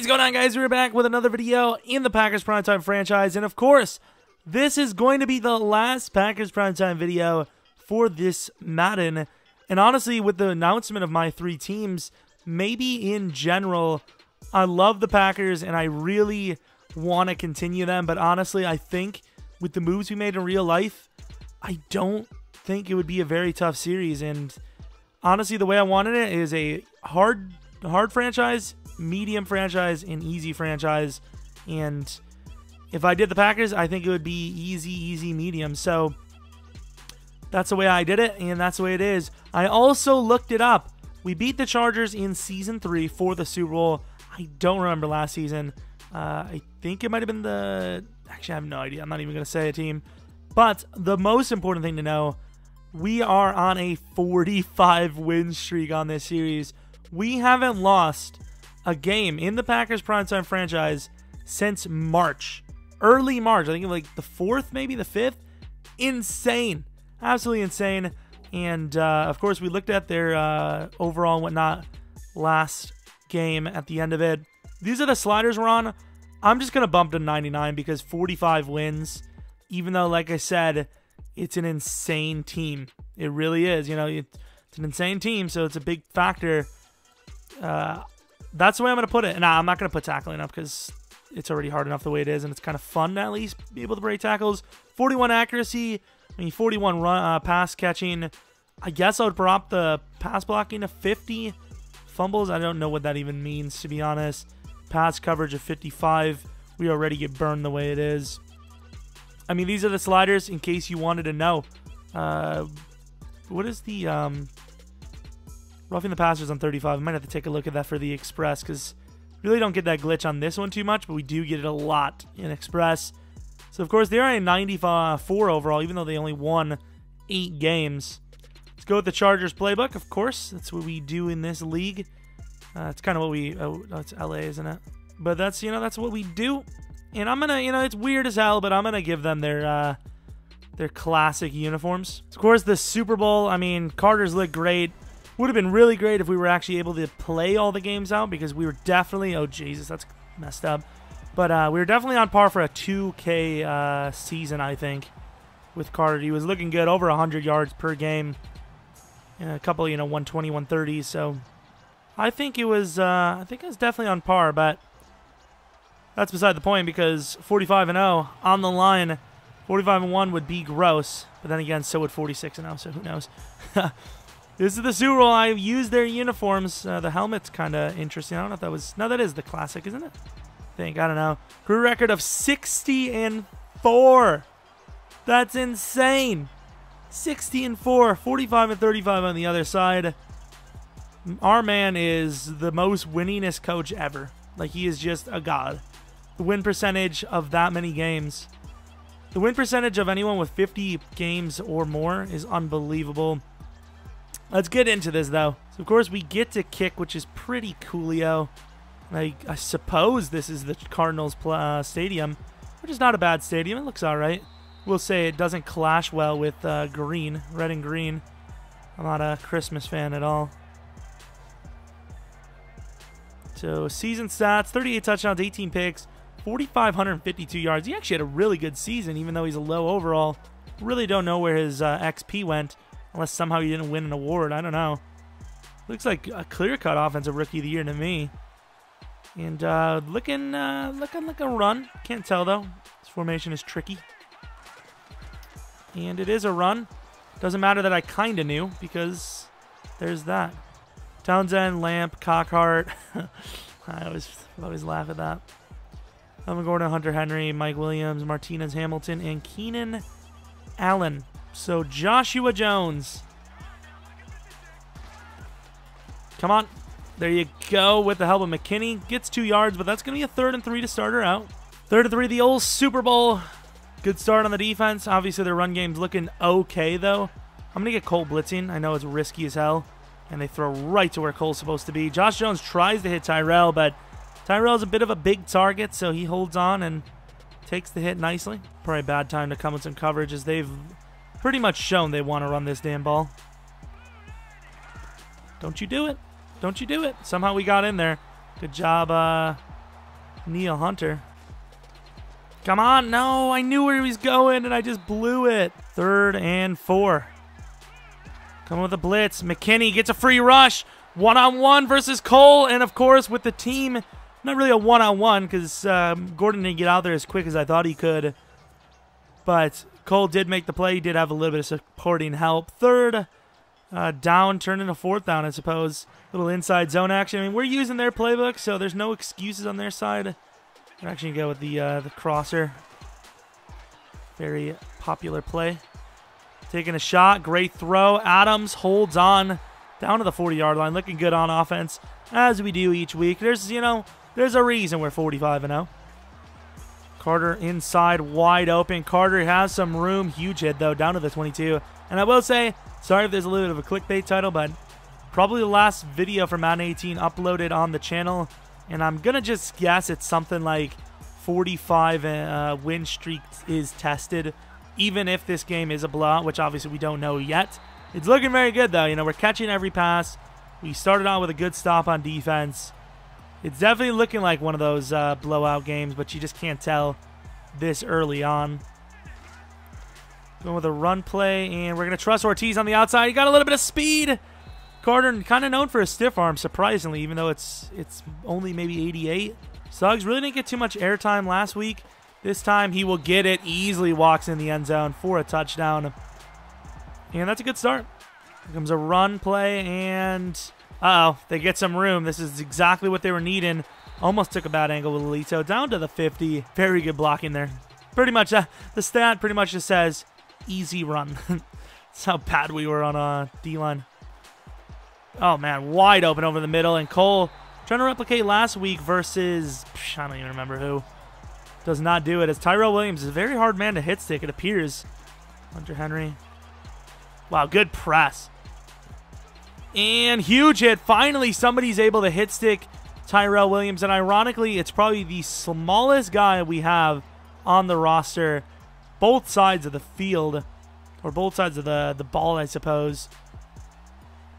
going on, guys? We're back with another video in the Packers Primetime franchise, and of course, this is going to be the last Packers Primetime video for this Madden. And honestly, with the announcement of my three teams, maybe in general, I love the Packers and I really want to continue them. But honestly, I think with the moves we made in real life, I don't think it would be a very tough series. And honestly, the way I wanted it is a hard franchise, medium franchise, and easy franchise. And if I did the Packers, I think it would be easy, medium. So that's the way I did it, and that's the way it is. I also looked it up. We beat the Chargers in Season 3 for the Super Bowl. I don't remember last season. I think it might have been the... Actually, I have no idea. I'm not even going to say a team. But the most important thing to know, we are on a 45-win streak on this series. We haven't lost a game in the Packers Primetime franchise since March. Early March. I think like the 4th, maybe the 5th. Insane. Absolutely insane. And, of course, we looked at their overall and whatnot last game at the end of it. These are the sliders we're on. I'm just going to bump to 99 because 45 wins, even though, like I said, it's an insane team. It really is. You know, it's an insane team, so it's a big factor. That's the way I'm going to put it. Nah, I'm not going to put tackling up because it's already hard enough the way it is, and it's kind of fun to at least be able to break tackles. 41 accuracy. 41 run, pass catching. I guess I would prop the pass blocking to 50. Fumbles, I don't know what that even means, to be honest. Pass coverage of 55. We already get burned the way it is. I mean, these are the sliders in case you wanted to know. What is the roughing the passers on 35? I might have to take a look at that for the Express because really don't get that glitch on this one too much, but we do get it a lot in Express. So, of course, they're a 94 overall, even though they only won 8 games. Let's go with the Chargers playbook, of course. That's what we do in this league. It's kind of what we... Oh, it's LA, isn't it? But that's, you know, that's what we do. And I'm going to, you know, it's weird as hell, but I'm going to give them their classic uniforms. Of course, the Super Bowl, I mean, Carter's look great. Would have been really great if we were actually able to play all the games out because we were definitely... Oh, Jesus, that's messed up. But we were definitely on par for a 2K season, I think, with Carter. He was looking good, over 100 yards per game. A couple, you know, 120, 130. So I think it was definitely on par, but that's beside the point because 45-0 on the line. 45-1 would be gross, but then again, so would 46-0. So who knows? This is the Super Bowl. I used their uniforms. The helmet's kind of interesting. I don't know if that was... No, that is the classic, isn't it? I don't know. Career record of 60-4. That's insane. 60-4, 45-35 on the other side. Our man is the most winningest coach ever. Like, he is just a god. The win percentage of that many games. The win percentage of anyone with 50 games or more is unbelievable. Let's get into this, though. So, of course, we get to kick, which is pretty coolio. I suppose this is the Cardinals stadium, which is not a bad stadium. It looks all right. We'll say it doesn't clash well with green, red and green. I'm not a Christmas fan at all. So season stats, 38 touchdowns, 18 picks, 4,552 yards. He actually had a really good season, even though he's a low overall. Really don't know where his XP went, unless somehow he didn't win an award. I don't know. Looks like a clear-cut offensive rookie of the year to me. And looking like a run. Can't tell, though. This formation is tricky. And it is a run. Doesn't matter that I kind of knew, because there's that. Townsend, Lamp, Cockhart. I always laugh at that. Melvin Gordon, Hunter Henry, Mike Williams, Martinez, Hamilton, and Keenan Allen. So Joshua Jones. Come on. There you go with the help of McKinney. Gets 2 yards, but that's going to be a 3rd and 3 to start her out. 3rd and 3, the old Super Bowl. Good start on the defense. Obviously, their run game's looking okay, though. I'm going to get Cole blitzing. I know it's risky as hell. And they throw right to where Cole's supposed to be. Josh Jones tries to hit Tyrell, but Tyrell's a bit of a big target, so he holds on and takes the hit nicely. Probably a bad time to come with some coverage, as they've pretty much shown they want to run this damn ball. Don't you do it. Don't you do it. Somehow we got in there. Good job Neil Hunter. Come on. No, I knew where he was going, and I just blew it. 3rd and 4. Coming with a blitz. McKinney gets a free rush. One-on-one versus Cole. And, of course, with the team, not really a one-on-one because Gordon didn't get out there as quick as I thought he could. But Cole did make the play. He did have a little bit of supporting help. 3rd down, turned into 4th down, I suppose. Little inside zone action. I mean, we're using their playbook, so there's no excuses on their side. We're actually going to go with the crosser. Very popular play. Taking a shot. Great throw. Adams holds on down to the 40-yard line. Looking good on offense, as we do each week. There's a reason we're 45-0. Carter inside, wide open. Carter has some room. Huge hit, though, down to the 22. And I will say, sorry if there's a little bit of a clickbait title, but probably the last video for Madden 18 uploaded on the channel. And I'm going to just guess it's something like 45 win streak is tested, even if this game is a blowout, which obviously we don't know yet. It's looking very good, though. We're catching every pass. We started out with a good stop on defense. It's definitely looking like one of those blowout games, but you just can't tell this early on. Going with a run play, and we're going to trust Ortiz on the outside. He got a little bit of speed. Carter kind of known for a stiff arm, surprisingly, even though it's only maybe 88. Suggs really didn't get too much airtime last week. This time he will get it. Easily walks in the end zone for a touchdown. And that's a good start. Here comes a run play, and uh-oh, they get some room. This is exactly what they were needing. Almost took a bad angle with Lito. Down to the 50. Very good blocking there. Pretty much, the stat pretty much just says, easy run. That's how bad we were on D-line. Oh, man, wide open over the middle. And Cole trying to replicate last week versus, I don't even remember who. Does not do it. As Tyrell Williams is a very hard man to hit stick, it appears. Hunter Henry. Wow, good press. And huge hit. Finally, somebody's able to hit stick Tyrell Williams. And ironically, it's probably the smallest guy we have on the roster. Both sides of the field. Or both sides of the ball, I suppose.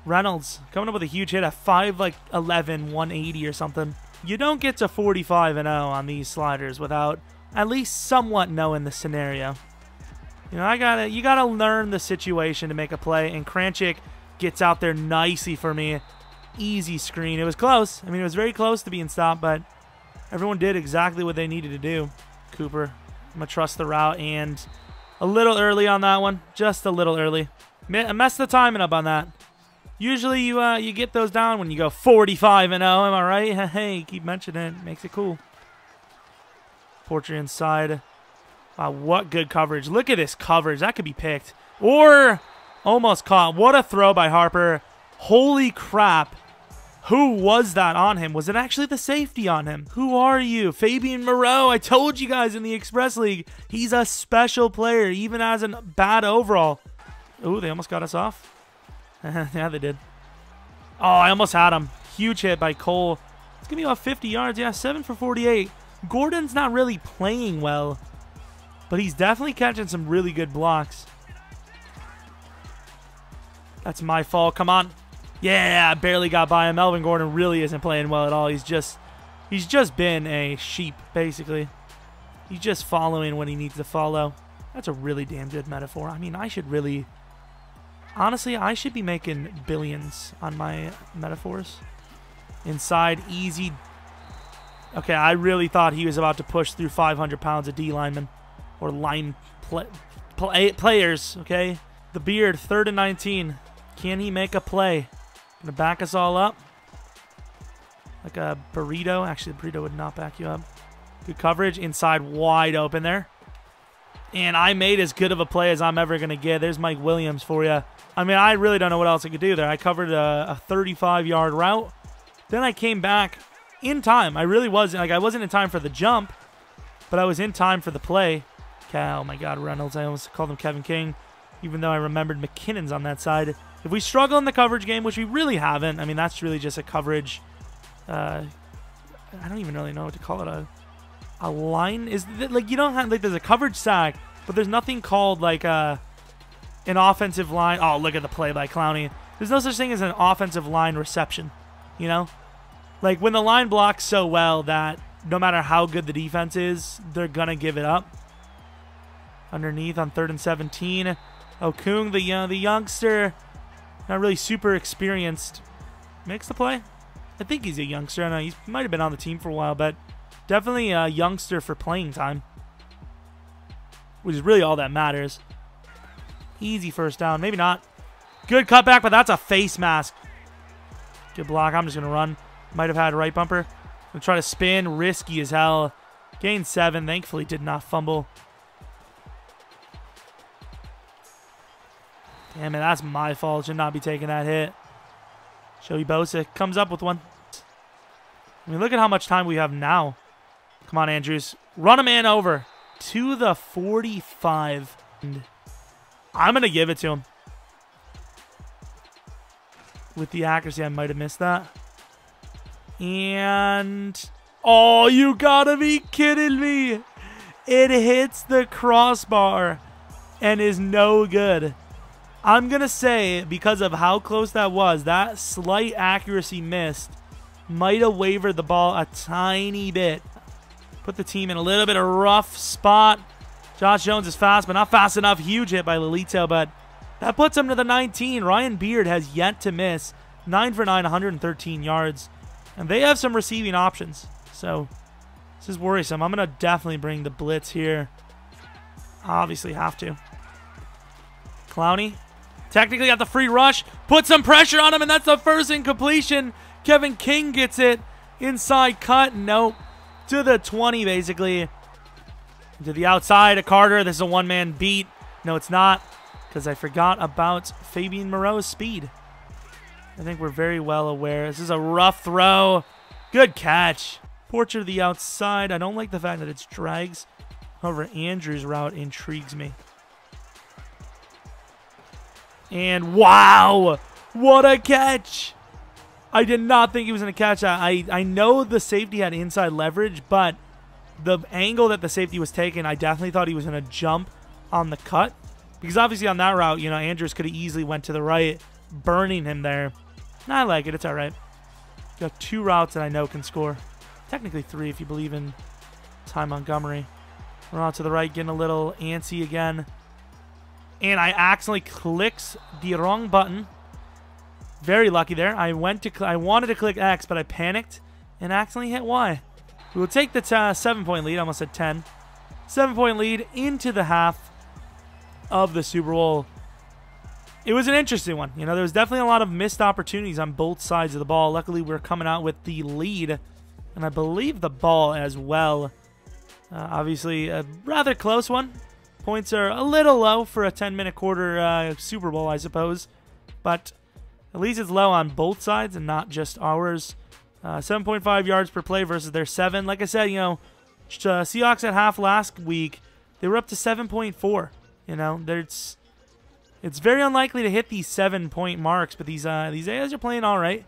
Reynolds coming up with a huge hit at 5'11", 180 or something. You don't get to 45-0 on these sliders without at least somewhat knowing the scenario. You gotta learn the situation to make a play, and Kranchik gets out there nicely for me. Easy screen. It was close. I mean, it was very close to being stopped, but everyone did exactly what they needed to do. Cooper, I'm gonna trust the route, and a little early on that one. Just a little early. I messed the timing up on that. Usually you get those down when you go 45-0, am I right? Hey, keep mentioning it. Makes it cool. Porcher inside. Wow, what good coverage. Look at this coverage. That could be picked. Or almost caught. What a throw by Harper. Holy crap. Who was that on him? Was it actually the safety on him? Who are you? Fabian Moreau. I told you guys in the Express League. He's a special player, even as a bad overall. Ooh, they almost got us off. Yeah, they did. Oh, I almost had him. Huge hit by Cole. It's going to be about 50 yards. Yeah, 7 for 48. Gordon's not really playing well, but he's definitely catching some really good blocks. That's my fault. Come on. Yeah, I barely got by him. Melvin Gordon really isn't playing well at all. He's just been a sheep, basically. He's just following when he needs to follow. That's a really damn good metaphor. I mean, I should really... Honestly, I should be making billions on my metaphors. Inside, easy. Okay, I really thought he was about to push through 500 pounds of D linemen. Or line players, okay? The Beard, 3rd and 19. Can he make a play? Gonna back us all up. Like a burrito. Actually, the burrito would not back you up. Good coverage. Inside, wide open there. And I made as good of a play as I'm ever going to get. There's Mike Williams for you. I mean, I really don't know what else I could do there. I covered a 35-yard route. Then I came back in time. I really wasn't. Like, I wasn't in time for the jump, but I was in time for the play. Oh, my God, Reynolds. I almost called him Kevin King, even though I remembered McKinnon's on that side. If we struggle in the coverage game, which we really haven't, I mean, that's really just a coverage. I don't even really know what to call it. A line is like, you don't have, like, there's a coverage sack, but there's nothing called like an offensive line. Oh, look at the play by Clowney. There's no such thing as an offensive line reception, you know, like when the line blocks so well that no matter how good the defense is, they're going to give it up. Underneath on 3rd and 17. Okung, the youngster, not really super experienced, makes the play. I think he's a youngster. I know he might have been on the team for a while, but definitely a youngster for playing time, which is really all that matters. Easy first down. Maybe not. Good cutback, but that's a face mask. Good block. I'm just going to run. Might have had a right bumper. Going to try to spin. Risky as hell. Gained 7. Thankfully did not fumble. Damn it, that's my fault. Should not be taking that hit. Joey Bosa comes up with one. I mean, look at how much time we have now. Come on, Andrews. Run a man over to the 45. I'm going to give it to him. With the accuracy, I might have missed that. And... oh, you gotta be kidding me. It hits the crossbar and is no good. I'm going to say, because of how close that was, that slight accuracy missed might have wavered the ball a tiny bit. Put the team in a little bit of rough spot. Josh Jones is fast, but not fast enough. Huge hit by Lolito, but that puts him to the 19. Ryan Beard has yet to miss. 9 for 9, 113 yards. And they have some receiving options. So, this is worrisome. I'm going to definitely bring the blitz here. Obviously have to. Clowney. Technically got the free rush. Put some pressure on him, and that's the first incompletion. Kevin King gets it. Inside cut. Nope. To the 20, basically. To the outside of Carter. This is a one-man beat. No, it's not, because I forgot about Fabian Moreau's speed. I think we're very well aware. This is a rough throw. Good catch. Portrait to the outside. I don't like the fact that it's drags. However, Andrew's route intrigues me. And wow, what a catch. I did not think he was going to catch that. I know the safety had inside leverage, but the angle that the safety was taking, I definitely thought he was going to jump on the cut. Because obviously on that route, you know, Andrews could have easily went to the right, burning him there. I like it. It's all right. Got 2 routes that I know can score. Technically 3 if you believe in Ty Montgomery. We're on to the right, getting a little antsy again. And I accidentally clicked the wrong button. Very lucky there. I wanted to click X, but I panicked and accidentally hit Y. We will take the 7-point lead. I almost said 10. 7-point lead into the half of the Super Bowl. It was an interesting one. You know, there was definitely a lot of missed opportunities on both sides of the ball. Luckily, we're coming out with the lead, and I believe the ball as well. Obviously, a rather close one. Points are a little low for a 10-minute quarter Super Bowl, I suppose. But at least it's low on both sides and not just ours. 7.5 yards per play versus their 7. Like I said, you know, Seahawks at half last week, they were up to 7.4. You know, it's very unlikely to hit these 7-point marks, but these guys are playing all right.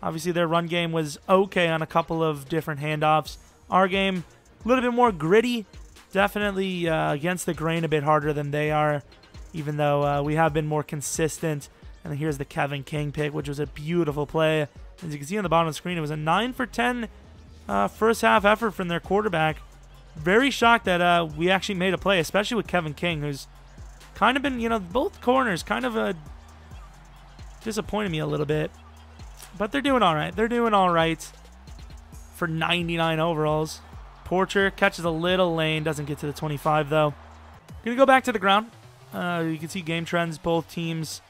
Obviously, their run game was okay on a couple of different handoffs. Our game, a little bit more gritty. Definitely against the grain a bit harder than they are, even though we have been more consistent. And here's the Kevin King pick, which was a beautiful play. As you can see on the bottom of the screen, it was a 9 for 10 first half effort from their quarterback. Very shocked that we actually made a play, especially with Kevin King, who's kind of been, you know, both corners kind of disappointed me a little bit. But they're doing all right. They're doing all right for 99 overalls. Porcher catches a little lane, doesn't get to the 25 though. Gonna go back to the ground. You can see game trends, both teams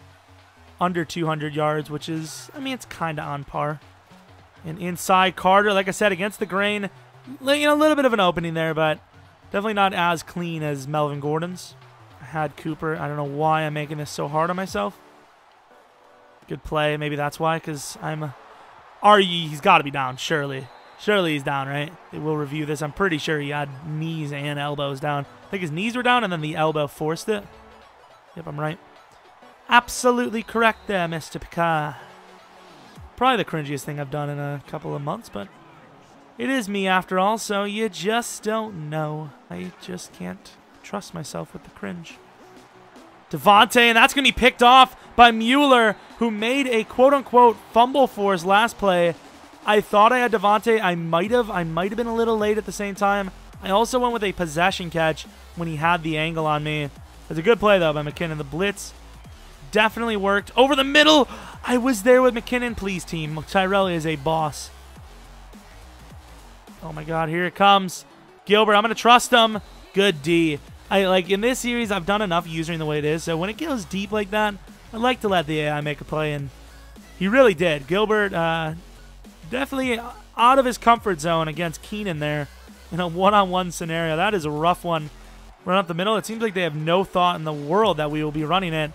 under 200 yards, which is, I mean, it's kind of on par. And inside Carter, like I said, against the grain, you know, a little bit of an opening there, but definitely not as clean as Melvin Gordon's. I had Cooper. I don't know why I'm making this so hard on myself. Good play. Maybe that's why, because he's got to be down, surely. Surely he's down, right? They will review this. I'm pretty sure he had knees and elbows down. I think his knees were down, and then the elbow forced it. Yep, I'm right. Absolutely correct there, Mr. Picard. Probably the cringiest thing I've done in a couple of months, but it is me after all, so you just don't know. I just can't trust myself with the cringe. Devontae, and that's going to be picked off by Mueller, who made a quote-unquote fumble for his last play. I thought I had Devontae. I might have been a little late at the same time. I also went with a possession catch when he had the angle on me. It's a good play, though, by McKinnon. The blitz definitely worked. Over the middle. I was there with McKinnon. Please, team. Tyrell is a boss. Oh, my God. Here it comes. Gilbert, I'm going to trust him. Good D. In this series, I've done enough using the way it is. So when it goes deep like that, I like to let the AI make a play. And he really did. Gilbert, definitely out of his comfort zone against Keenan there in a one-on-one scenario. That is a rough one. Run up the middle. It seems like they have no thought in the world that we will be running it.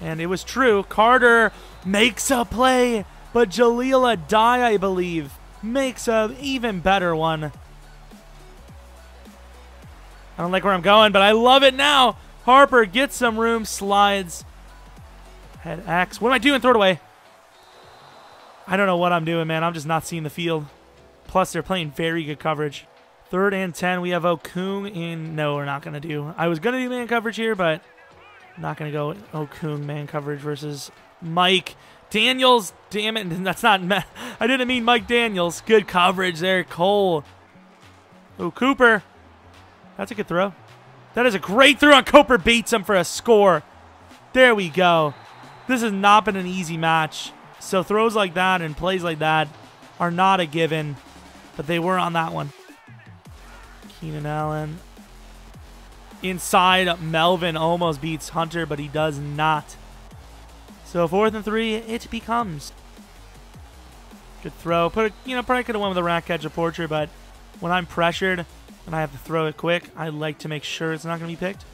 And it was true. Carter makes a play, but Jaleel Adai, I believe, makes an even better one. I don't like where I'm going, but I love it now. Harper gets some room, slides. Head X. What am I doing? Throw it away. I don't know what I'm doing, man. I'm just not seeing the field. Plus, they're playing very good coverage. 3rd and 10. We have Okung in. No, we're not going to do. I was going to do man coverage here, but I'm not going to go Okung man coverage versus Mike Daniels. Damn it. That's not. I didn't mean Mike Daniels. Good coverage there. Cole. Oh, Cooper. That's a good throw. That is a great throw, and Cooper beats him for a score. There we go. This has not been an easy match. So throws like that and plays like that are not a given, but they were on that one. Keenan Allen. Inside, Melvin almost beats Hunter, but he does not. So 4th and 3, it becomes. Good throw. Probably could have went with a rack catch or portrait, but when I'm pressured and I have to throw it quick, I like to make sure it's not going to be picked.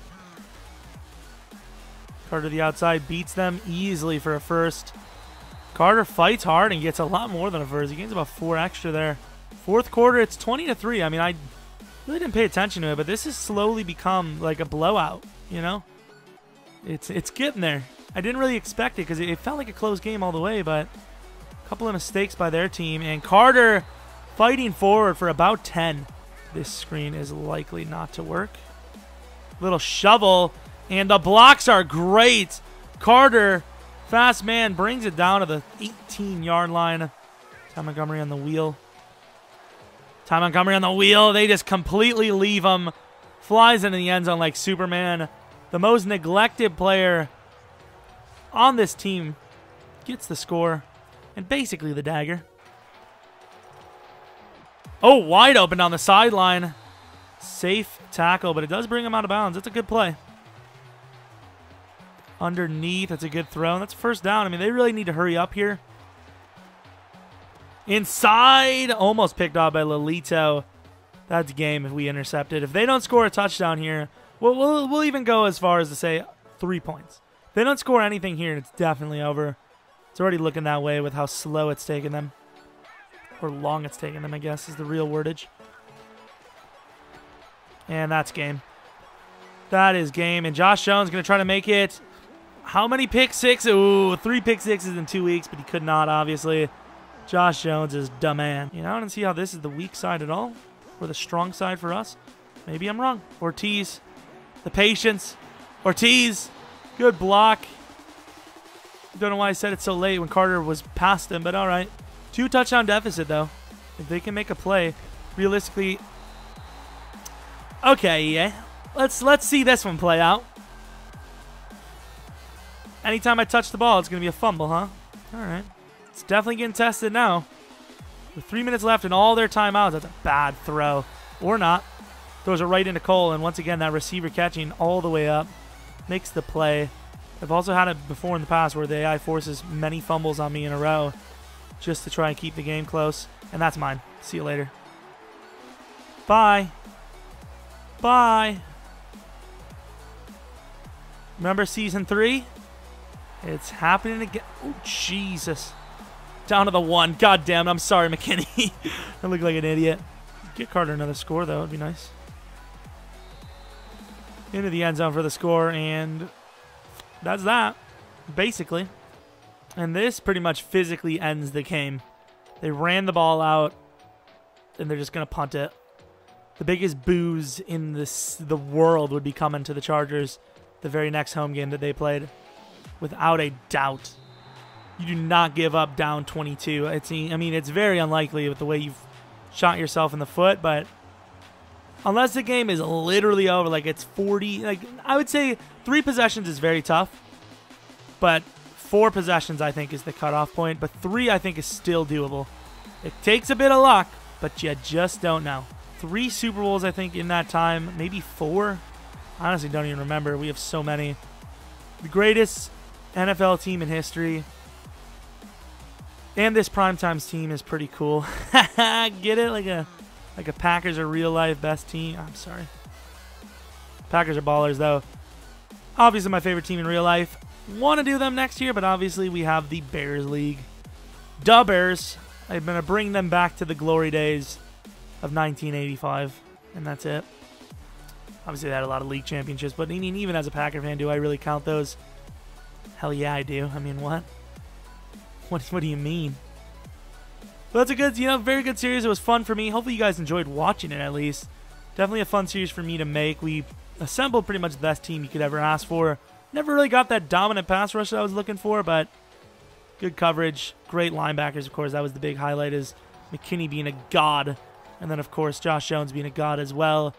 Carter to the outside, beats them easily for a first. Carter fights hard and gets a lot more than a first. He gains about 4 extra there. 4th quarter, it's 20-3. I mean, I really didn't pay attention to it, but this has slowly become like a blowout, you know? It's getting there. I didn't really expect it because it felt like a close game all the way, but a couple of mistakes by their team. And Carter fighting forward for about 10. This screen is likely not to work. Little shovel, and the blocks are great. Carter, fast man, brings it down to the 18-yard line. Ty Montgomery on the wheel. Ty Montgomery on the wheel. They just completely leave him. Flies into the end zone like Superman. The most neglected player on this team gets the score and basically the dagger. Oh, wide open down the sideline. Safe tackle, but it does bring him out of bounds. That's a good play. Underneath, that's a good throw. And that's first down. I mean, they really need to hurry up here. Inside, almost picked off by Lolito. That's game if we intercept it. If they don't score a touchdown here, we'll even go as far as to say 3 points. If they don't score anything here, it's definitely over. It's already looking that way with how slow it's taken them. Or long it's taken them, I guess, is the real wordage. And that's game. That is game. And Josh Jones going to try to make it. How many pick six? Ooh, 3 pick sixes in 2 weeks, but he could not, obviously. Josh Jones is dumb man. You know, I don't see how this is the weak side at all. Or the strong side for us. Maybe I'm wrong. Ortiz. The patience. Ortiz. Good block. Don't know why I said it so late when Carter was past him, but all right. 2 touchdown deficit, though. If they can make a play, realistically. Okay, yeah. Let's see this one play out. Anytime I touch the ball, it's going to be a fumble, huh? All right. It's definitely getting tested now. With 3 minutes left and all their timeouts, that's a bad throw. Or not. Throws it right into Cole, and once again, that receiver catching all the way up makes the play. I've also had it before in the past where the AI forces many fumbles on me in a row just to try and keep the game close. And that's mine. See you later. Bye. Bye. Remember Season 3? It's happening again. Oh, Jesus. Down to the 1. God damn it. I'm sorry, McKinney. I look like an idiot. Get Carter another score, though. It'd be nice. Into the end zone for the score, and that's that, basically. And this pretty much physically ends the game. They ran the ball out, and they're just going to punt it. The biggest boos in the world would be coming to the Chargers the very next home game that they played, without a doubt. you do not give up down 22. I mean, it's very unlikely with the way you've shot yourself in the foot, but unless the game is literally over, like it's 40, like I would say 3 possessions is very tough, but 4 possessions I think is the cutoff point, but 3 I think is still doable. It takes a bit of luck, but you just don't know. 3 Super Bowls I think in that time, maybe 4. I honestly don't even remember. We have so many. The greatest NFL team in history. And this Primetime's team is pretty cool. Get it? Like a Packers are real life best team. I'm sorry. Packers are ballers though. Obviously my favorite team in real life. Want to do them next year, but obviously we have the Bears League. Da Bears. I'm going to bring them back to the glory days of 1985. And that's it. Obviously they had a lot of league championships, but I mean, even as a Packer fan, do I really count those? Hell yeah, I do. I mean, what? What do you mean? But that's a good, very good series. It was fun for me. Hopefully you guys enjoyed watching it at least. Definitely a fun series for me to make. We assembled pretty much the best team you could ever ask for. Never really got that dominant pass rush that I was looking for, but good coverage. Great linebackers, of course. That was the big highlight, is McKinney being a god. And then, of course, Josh Jones being a god as well.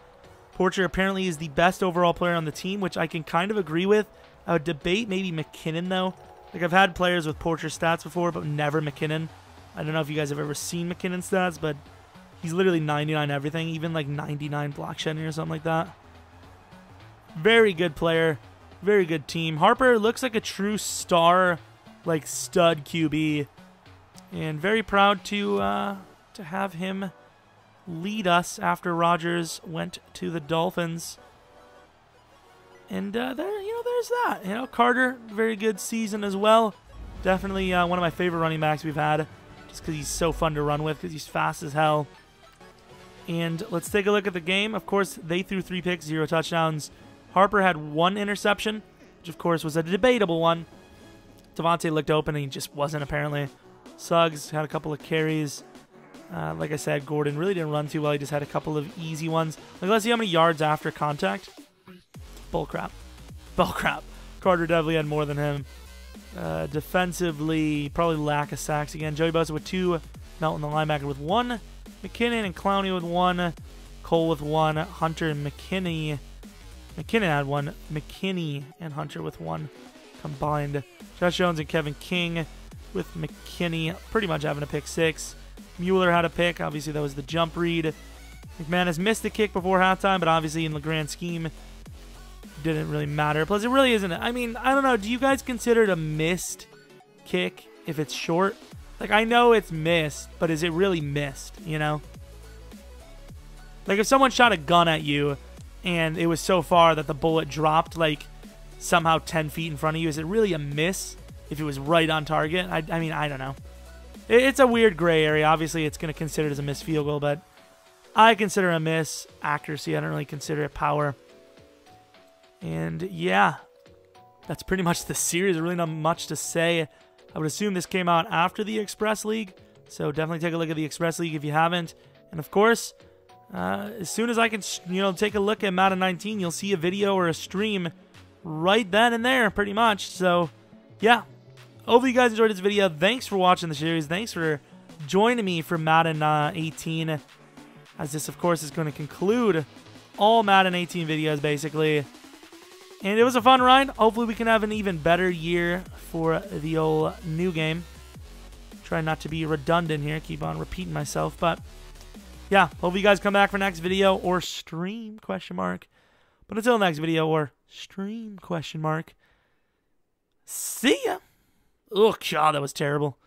Porcher apparently is the best overall player on the team, which I can kind of agree with. I would debate maybe McKinnon, though. Like, I've had players with Porcher stats before, but never McKinnon. I don't know if you guys have ever seen McKinnon's stats, but he's literally 99 everything, even like 99 block shedding or something like that. Very good player. Very good team. Harper looks like a true star, like stud QB. And very proud to have him lead us after Rodgers went to the Dolphins. And there's that. Carter, very good season as well. Definitely one of my favorite running backs we've had, just because he's so fun to run with, because he's fast as hell. And let's take a look at the game. Of course, they threw 3 picks, 0 touchdowns. Harper had 1 interception, which of course was a debatable one. Devontae looked open and he just wasn't, apparently. Suggs had a couple of carries. Like I said, Gordon really didn't run too well. He just had a couple of easy ones. Like, let's see how many yards after contact. Bullcrap. Bullcrap. Carter definitely had more than him. Defensively, probably lack of sacks again. Joey Bosa with 2. Melton, the linebacker, with 1. McKinnon and Clowney with 1. Cole with 1. Hunter and McKinney. McKinnon had 1. McKinney and Hunter with 1 combined. Josh Jones and Kevin King with McKinney pretty much having a pick 6. Mueller had a pick. Obviously, that was the jump read. McManus missed the kick before halftime, but obviously in the grand scheme, didn't really matter. Plus, it really isn't. I mean, I don't know. Do you guys consider it a missed kick if it's short? Like, I know it's missed, but is it really missed, Like, if someone shot a gun at you and it was so far that the bullet dropped, like, somehow 10 feet in front of you, is it really a miss if it was right on target? I mean, I don't know. It's a weird gray area. Obviously, it's going to consider it as a missed field goal, but I consider a miss accuracy. I don't really consider it power. And yeah, that's pretty much the series. There's really not much to say. I would assume this came out after the Express League, so definitely take a look at the Express League if you haven't. And of course, as soon as I can, take a look at Madden 19, you'll see a video or a stream right then and there, pretty much. So yeah, hopefully you guys enjoyed this video. Thanks for watching the series. Thanks for joining me for Madden 18, as this, of course, is going to conclude all Madden 18 videos, basically. And it was a fun ride. Hopefully we can have an even better year for the old new game. Try not to be redundant here. Keep on repeating myself. But yeah, hopefully you guys come back for next video or stream, ? But until next video or stream, ? See ya. Oh, God, that was terrible.